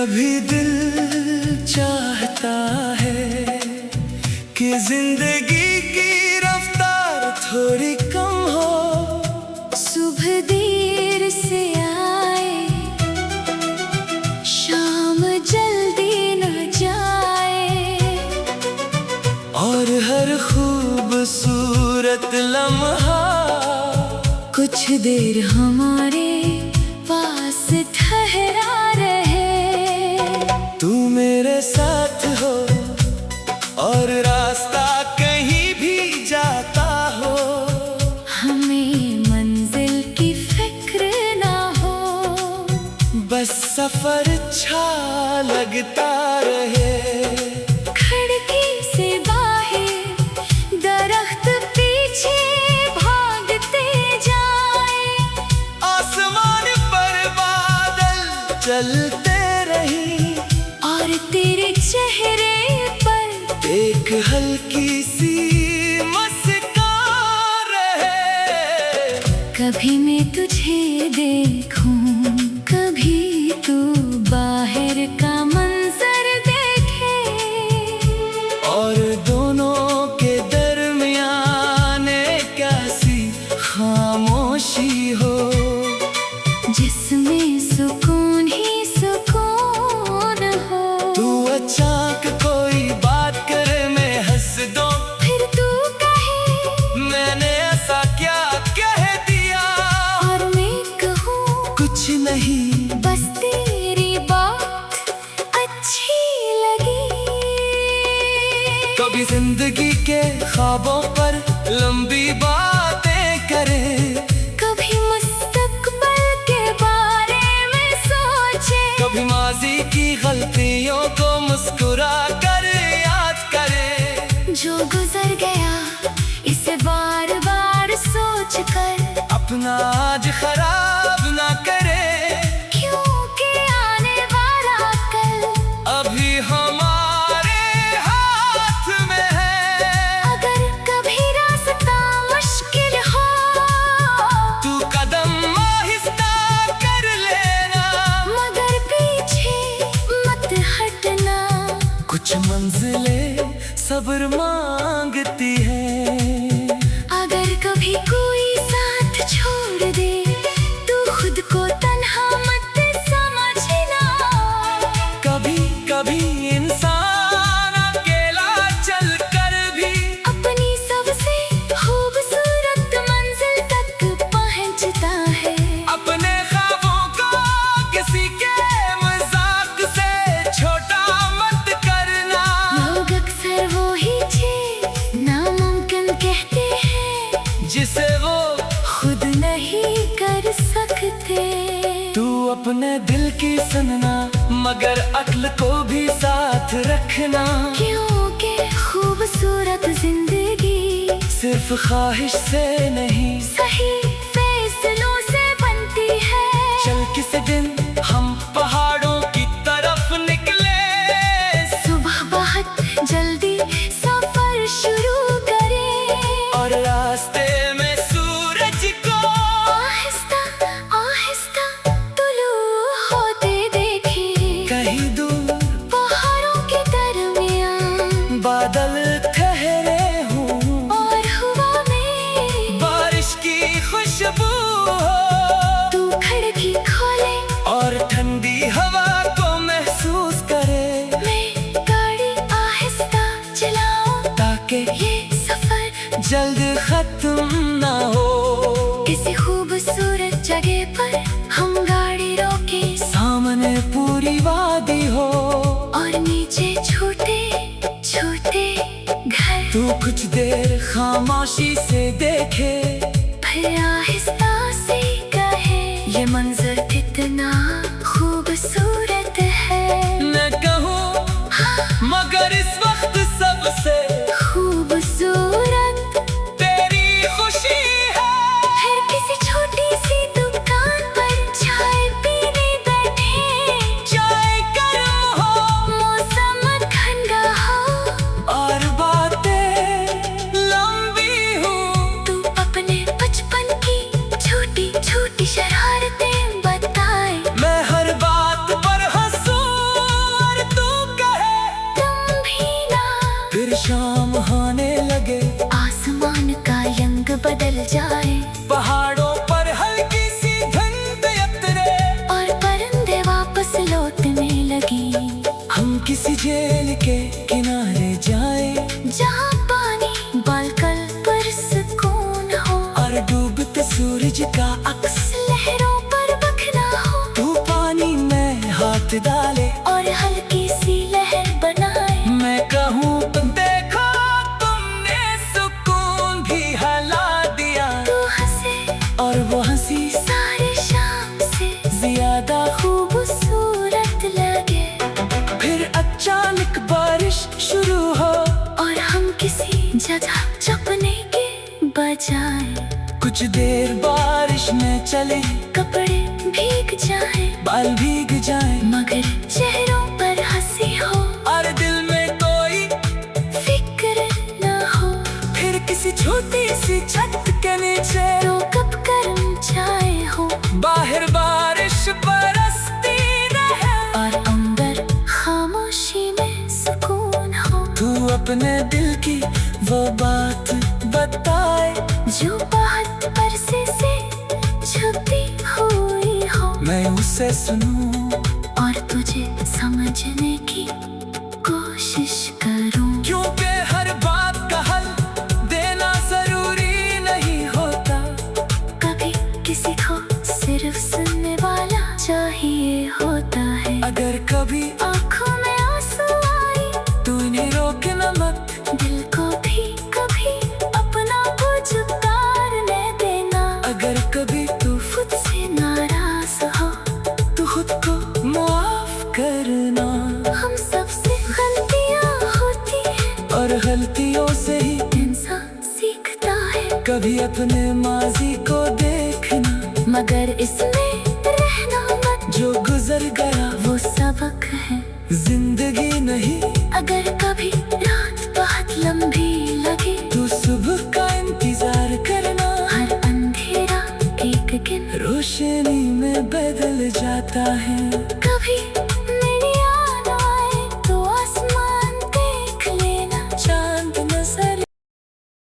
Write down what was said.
कभी दिल चाहता है कि जिंदगी की रफ्तार थोड़ी कम हो, सुबह देर से आए, शाम जल्दी न जाए, और हर खूबसूरत लम्हा कुछ देर हमारे पास ठहरा रहे। तू मेरे साथ हो और रास्ता कहीं भी जाता हो, हमें मंजिल की फिक्र ना हो, बस सफर अच्छा लगता रहे। खिड़की से बाहर दरख्त पीछे भागते जाए, आसमान पर बादल चलते रही, और तेरे चेहरे पर एक हल्की सी मुस्कान रहे। कभी मैं तुझे देखूं, कभी तू बाहर का मंजर देखे, और दोनों के दरमियान एक ऐसी खामोशी हो, जिसमें सुकून ही सुकून हो। तू अचानक कोई बात करे, मैं हंस दूं, फिर तू कहे मैंने ऐसा क्या कह दिया, और मैं कहूँ कुछ नहीं, बस तेरी बात अच्छी लगी। कभी जिंदगी के ख्वाबों पर लंबी बातें करें, कभी मुस्तकबिल के बारे में सोचे, कभी माजी की गलतियों को मुस्कुरा कर याद करें। जो गुजर गया इसे बार बार सोच कर, अपना आज खराब ना करे, क्योंकि आने वाला कल अभी हमारे हाथ में है। अगर कभी रास्ता मुश्किल हो, तू कदम आहिस्ता कर लेना, मगर पीछे मत हटना। कुछ मंजिलें सब्र मांगती हैं। अगर कभी कोई साथ छोड़ दे, तू खुद को तन्हा मत समझना। कभी कभी इंसान अकेला चलकर भी अपनी सबसे खूबसूरत मंजिल तक पहुंचता है। अपने ख्वाबों को किसी के मजाक से छोटा मत करना। लोग अक्सर वो ही चीज नामुमकिन कहते हैं, जिसे वो खुद नहीं कर सकते। तू अपने दिल की सुनना, मगर अक्ल को भी साथ रखना, क्योंकि खूबसूरत जिंदगी सिर्फ ख्वाहिश से नहीं, सही फैसलों से बनती है। चल किसी दिन हम पहाड़ों की तरफ निकले, सुबह बहुत जल्दी सफर शुरू करें, और रास्ते में सूरज को आहिस्ता आहिस्ता तुलू होते देखें। कहीं दूर पहाड़ों के दरमियान बादल ठहरे हूँ, और हवा में बारिश की खुशबू हो, तू खिड़की खोले, और ठंडी हवा को महसूस करे, मैं गाड़ी आहिस्ता चलाऊं, ताकि ये सफर जल्द खत्म ना हो। किसी खूबसूरत जगह पर हम गाड़ी रोके, सामने पूरी वादी हो, और नीचे छोटे छोटे घर। तू कुछ देर खामोशी से देखे, फिर आहिस्ता से कहे, ये मंजर कितना खूबसूरत है। मैं कहूँ मगर इस वक्त सबसे खूबसूरत तेरी खुशी है। फिर किसी छोटी सी दुकान पर चाय पीने बैठे, चाय गर्म हो, मौसम ठंडा हो, और बातें लंबी हो, तू अपने बचपन की छोटी छोटी शरारतें बताए। मैं हर बात पर हंसूं, जाए। पहाड़ों पर हल्की सी धुंध उतरे और परिंदे वापस लौटने लगी। हम किसी झील के किनारे जाए जहाँ पानी बालकल पर सुकून हो। और डूबते सूरज का अक्स लहरों पर बखना हो। तू पानी में हाथ डाले और हल्की सी लहर बनाए। मैं कहूँ देखो तुमने सुकून भी हिला दिया। तू हंसे और वो हंसी सारे शाम से ज्यादा खूबसूरत लगे। फिर अचानक बारिश शुरू हो और हम किसी जगह छुपने के बजाय कुछ देर बारिश में चले कपड़े भीग जाए। बाल भीग जाए मगर चेहरों पर हंसी हो। और दिल में कोई फिक्र न हो। फिर किसी छोटी सी छत के नीचे तो कब गर्म चाय हो। बाहर बारिश बरसती रहे और अंदर खामोशी में सुकून हो। तू अपने दिल की वो बात बताए जो बात परसे से छुपी हुई हो। मैं उसे सुनूं और तुझे समझने की कोशिश करूं। क्योंकि हर बात का हल देना जरूरी नहीं होता। कभी किसी को सिर्फ सुनने वाला चाहिए होता है। अगर कभी आँखों में आंसू आए तू इन्हें रोकना मत। दिल को भी कभी अपना बोझ उतारने देना। अगर कभी तू खुद से नाराज हो तू खुद को माफ करना। हम सबसे गलतियाँ होती हैं और गलतियों से ही इंसान सीखता है। कभी अपने माजी को देखना मगर इसमें रहना मत। जो गुजर गया वो सबक है जिंदगी नहीं। अगर कभी रात बहुत लंबी लगे तू सुबह का इंतजार करना। हर अंधेरा एक दिन रोशनी में बदल जाता है।